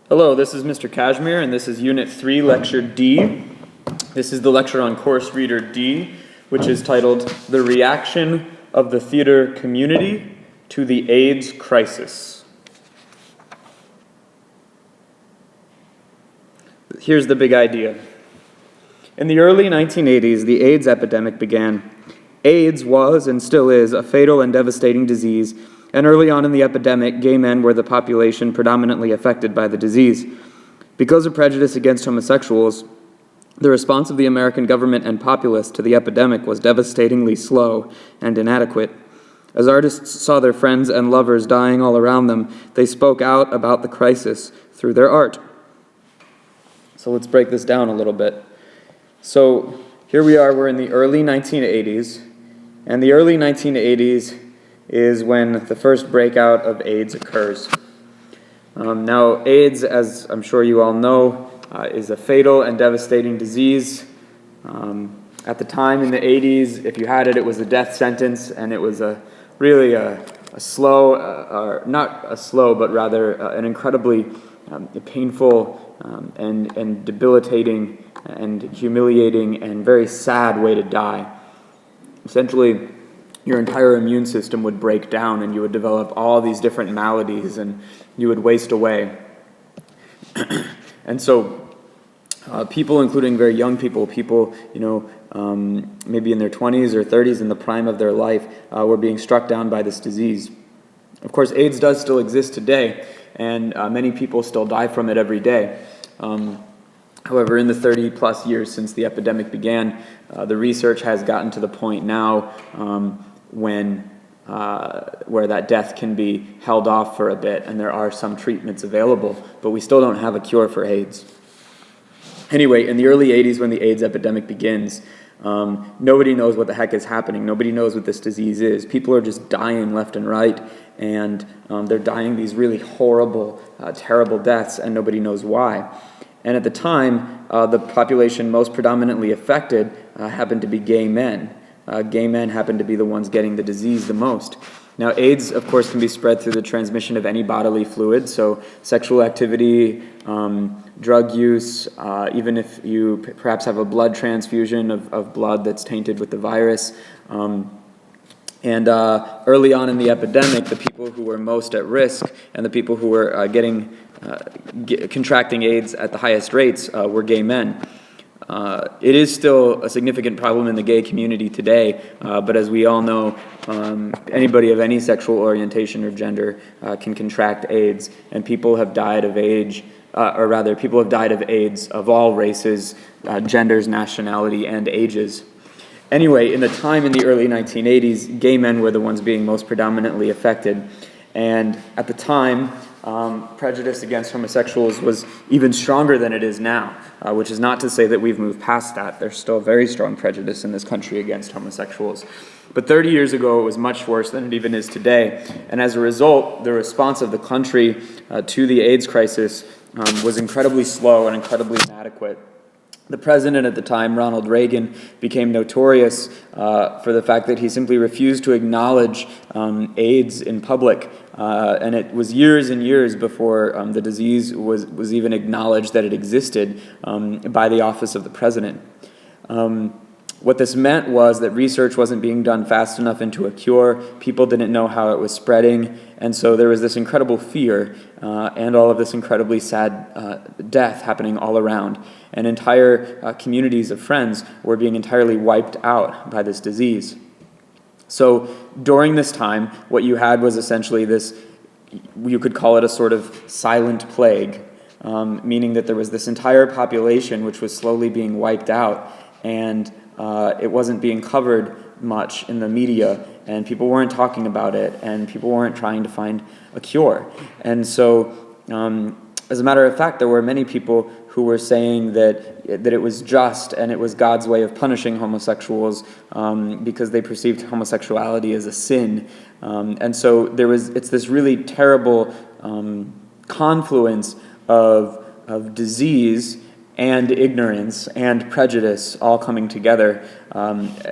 Hello, this is Mr. Kashmir, and this is Unit 3, Lecture D. This is the lecture on Course Reader D, which is titled The Reaction of the Theater Community to the AIDS Crisis. Here's the big idea. In the early 1980s, the AIDS epidemic began. AIDS was, and still is, a fatal and devastating disease, and early on in the epidemic, gay men were the population predominantly affected by the disease. Because of prejudice against homosexuals, the response of the American government and populace to the epidemic was devastatingly slow and inadequate. As artists saw their friends and lovers dying all around them, they spoke out about the crisis through their art. So let's break this down a little bit. So here we are, we're in the early 1980s, and the early 1980s is when the first breakout of AIDS occurs. Now, AIDS, as I'm sure you all know, is a fatal and devastating disease. At the time in the 80s, if you had it, it was a death sentence, and it was really a slow, or not a slow, but rather an incredibly painful and debilitating and humiliating and very sad way to die. Essentially, your entire immune system would break down and you would develop all these different maladies and you would waste away. And so people, including very young people, maybe in their 20s or 30s in the prime of their life, were being struck down by this disease. Of course, AIDS does still exist today, and many people still die from it every day. However, in the 30-plus years since the epidemic began, the research has gotten to the point now where that death can be held off for a bit, and there are some treatments available, but we still don't have a cure for AIDS. Anyway, in the early 80s when the AIDS epidemic begins, nobody knows what the heck is happening. Nobody knows what this disease is. People are just dying left and right, and they're dying these really horrible, terrible deaths, and nobody knows why. And at the time, the population most predominantly affected happened to be gay men. Gay men happen to be the ones getting the disease the most. Now, AIDS, of course, can be spread through the transmission of any bodily fluid, so sexual activity, drug use, even if you perhaps have a blood transfusion of blood that's tainted with the virus. And early on in the epidemic, the people who were most at risk and the people who were contracting AIDS at the highest rates were gay men. It is still a significant problem in the gay community today, but as we all know, anybody of any sexual orientation or gender can contract AIDS, and people have died of AIDS of all races, genders, nationality, and ages. Anyway, in the time in the early 1980s, gay men were the ones being most predominantly affected, and at the time, prejudice against homosexuals was even stronger than it is now, which is not to say that we've moved past that. There's still very strong prejudice in this country against homosexuals. But 30 years ago, it was much worse than it even is today. And as a result, the response of the country to the AIDS crisis was incredibly slow and incredibly inadequate. The president at the time, Ronald Reagan, became notorious for the fact that he simply refused to acknowledge AIDS in public. And it was years and years before the disease was even acknowledged that it existed by the office of the president. What this meant was that research wasn't being done fast enough into a cure. People didn't know how it was spreading. And so there was this incredible fear and all of this incredibly sad death happening all around. And entire communities of friends were being entirely wiped out by this disease. So during this time, what you had was essentially this, you could call it a sort of silent plague, meaning that there was this entire population which was slowly being wiped out, and it wasn't being covered much in the media, and people weren't talking about it, and people weren't trying to find a cure. And so, as a matter of fact, there were many people who were saying that it was just and it was God's way of punishing homosexuals because they perceived homosexuality as a sin. And so it's this really terrible confluence of disease and ignorance and prejudice all coming together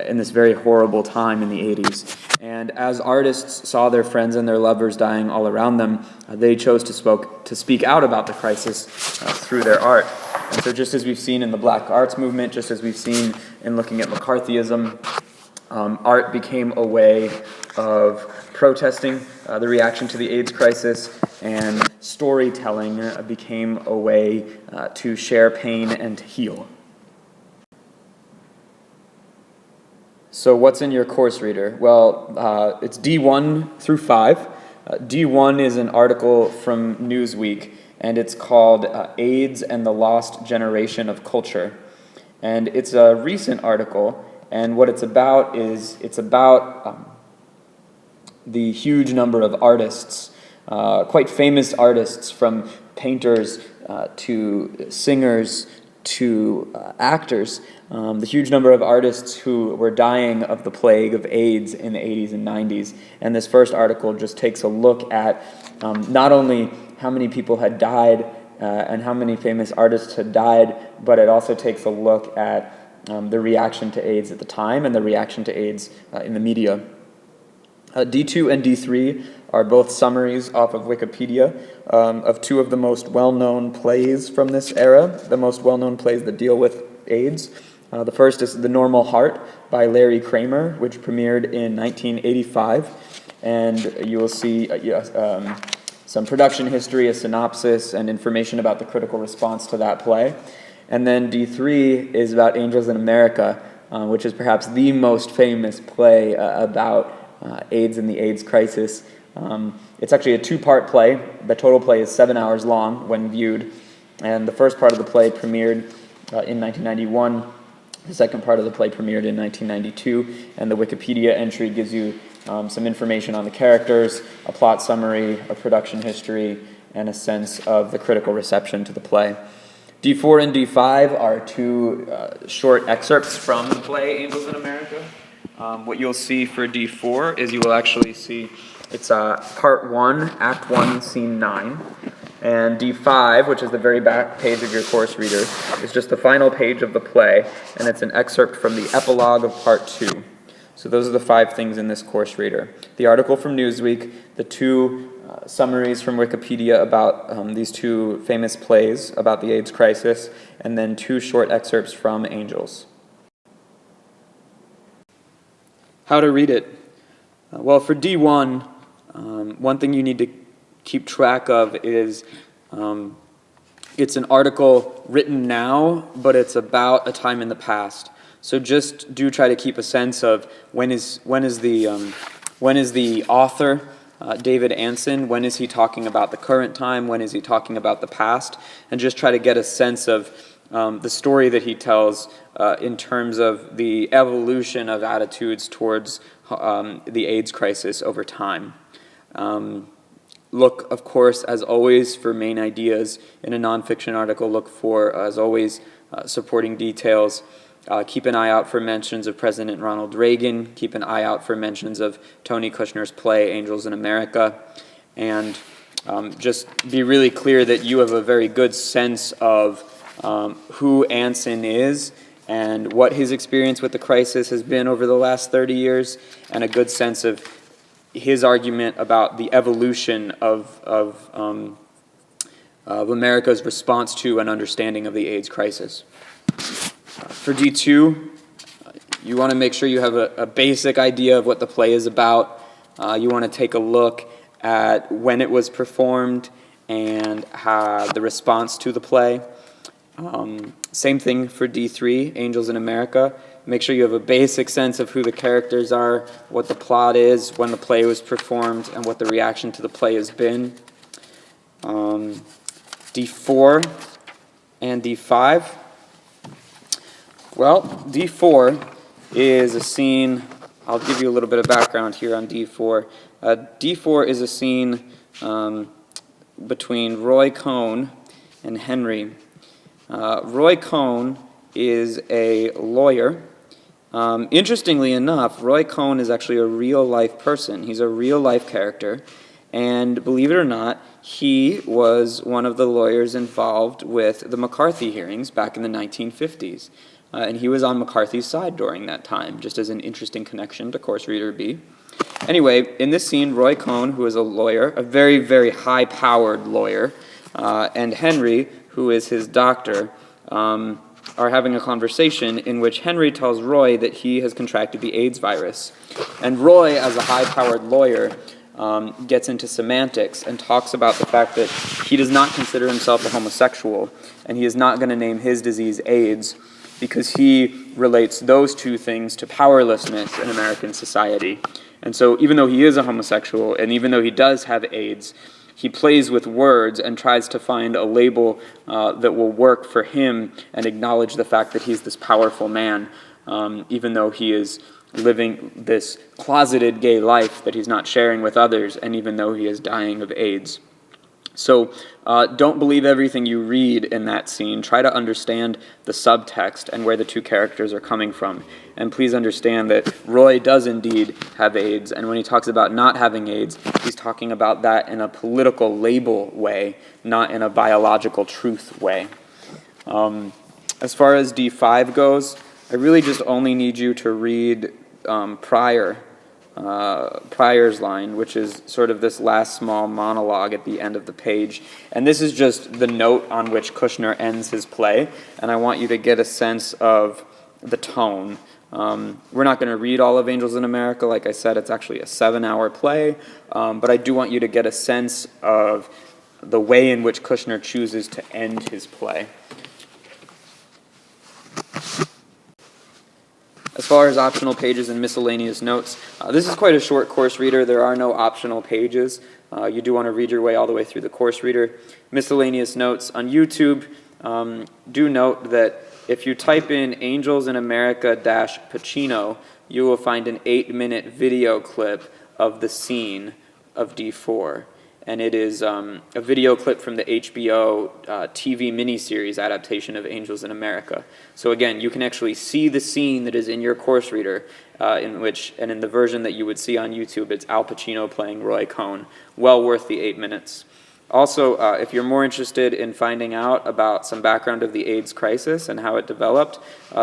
in this very horrible time in the 80s. And as artists saw their friends and their lovers dying all around them, they chose to speak out about the crisis through their art. And so just as we've seen in the Black Arts Movement, just as we've seen in looking at McCarthyism, art became a way of protesting the reaction to the AIDS crisis, and storytelling became a way to share pain and to heal. So what's in your course reader? Well, it's D1 through 5. D1 is an article from Newsweek, and it's called AIDS and the Lost Generation of Culture. And it's a recent article, and what it's about is the huge number of artists, quite famous artists, from painters to singers to actors, the huge number of artists who were dying of the plague of AIDS in the 80s and 90s. And this first article just takes a look at not only how many people had died and how many famous artists had died, but it also takes a look at the reaction to AIDS at the time and the reaction to AIDS in the media. D2 and D3 are both summaries off of Wikipedia of two of the most well-known plays from this era, the most well-known plays that deal with AIDS. The first is The Normal Heart by Larry Kramer, which premiered in 1985, and you will see some production history, a synopsis, and information about the critical response to that play. And then D3 is about Angels in America, which is perhaps the most famous play about AIDS and the AIDS crisis. It's actually a two-part play. The total play is 7 hours long when viewed, and the first part of the play premiered in 1991. The second part of the play premiered in 1992, and the Wikipedia entry gives you some information on the characters, a plot summary, a production history, and a sense of the critical reception to the play. D4 and D5 are two short excerpts from the play Angels in America. What you'll see for D4 is you will actually see it's Part 1, Act 1, Scene 9. And D5, which is the very back page of your course reader, is just the final page of the play, and it's an excerpt from the epilogue of Part 2. So those are the 5 things in this course reader. The article from Newsweek, the 2 summaries from Wikipedia about these 2 famous plays about the AIDS crisis, and then 2 short excerpts from Angels. How to read it? Well, for D1, one thing you need to keep track of is it's an article written now, but it's about a time in the past. So just do try to keep a sense of when is the author, David Anson, when is he talking about the current time, when is he talking about the past, and just try to get a sense of the story that he tells in terms of the evolution of attitudes towards the AIDS crisis over time. Look, of course, as always, for main ideas in a nonfiction article. Look for, as always, supporting details. Keep an eye out for mentions of President Ronald Reagan. Keep an eye out for mentions of Tony Kushner's play, Angels in America. And just be really clear that you have a very good sense of who Anson is and what his experience with the crisis has been over the last 30 years, and a good sense of his argument about the evolution of America's response to and understanding of the AIDS crisis. For D2, you want to make sure you have a basic idea of what the play is about. You want to take a look at when it was performed and how the response to the play. Same thing for D3, Angels in America. Make sure you have a basic sense of who the characters are, what the plot is, when the play was performed, and what the reaction to the play has been. D4 and D5. Well, D4 is a scene, I'll give you a little bit of background here on D4. D4 is a scene between Roy Cohn and Henry. Roy Cohn is a lawyer. Interestingly enough, Roy Cohn is actually a real-life person. He's a real-life character, And believe it or not, he was one of the lawyers involved with the McCarthy hearings back in the 1950s. And he was on McCarthy's side during that time, just as an interesting connection to Course Reader B. Anyway, in this scene, Roy Cohn, who is a lawyer, a very, very high-powered lawyer, and Henry, who is his doctor, are having a conversation in which Henry tells Roy that he has contracted the AIDS virus. And Roy, as a high-powered lawyer, gets into semantics and talks about the fact that he does not consider himself a homosexual, and he is not going to name his disease AIDS, because he relates those two things to powerlessness in American society. And so even though he is a homosexual, and even though he does have AIDS, he plays with words and tries to find a label that will work for him and acknowledge the fact that he's this powerful man, even though he is living this closeted gay life that he's not sharing with others, and even though he is dying of AIDS. So don't believe everything you read in that scene. Try to understand the subtext and where the two characters are coming from. And please understand that Roy does indeed have AIDS, and when he talks about not having AIDS, he's talking about that in a political label way, not in a biological truth way. As far as D5 goes, I really just only need you to read Pryor's line, which is sort of this last small monologue at the end of the page. And this is just the note on which Kushner ends his play, and I want you to get a sense of the tone. We're not going to read all of Angels in America. Like I said, it's actually a 7-hour play, but I do want you to get a sense of the way in which Kushner chooses to end his play. As far as optional pages and miscellaneous notes, this is quite a short course reader. There are no optional pages. You do want to read your way all the way through the course reader. Miscellaneous notes on YouTube. Do note that if you type in Angels in America Pacino, you will find an 8-minute video clip of the scene of D4. And it is a video clip from the HBO TV miniseries adaptation of Angels in America. So again, you can actually see the scene that is in your course reader, in the version that you would see on YouTube, it's Al Pacino playing Roy Cohn. Well worth the 8 minutes. Also, if you're more interested in finding out about some background of the AIDS crisis and how it developed,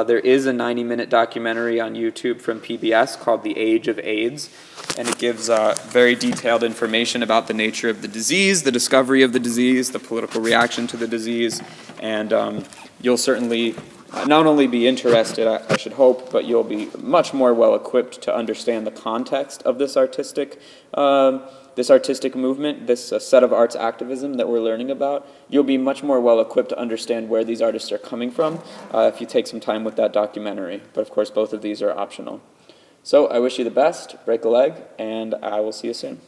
there is a 90-minute documentary on YouTube from PBS called The Age of AIDS, and it gives very detailed information about the nature of the disease, the discovery of the disease, the political reaction to the disease, and you'll certainly not only be interested, I should hope, but you'll be much more well-equipped to understand the context of this artistic movement, this set of arts activism that we're learning about. You'll be much more well-equipped to understand where these artists are coming from if you take some time with that documentary. But of course, both of these are optional. So I wish you the best, break a leg, and I will see you soon.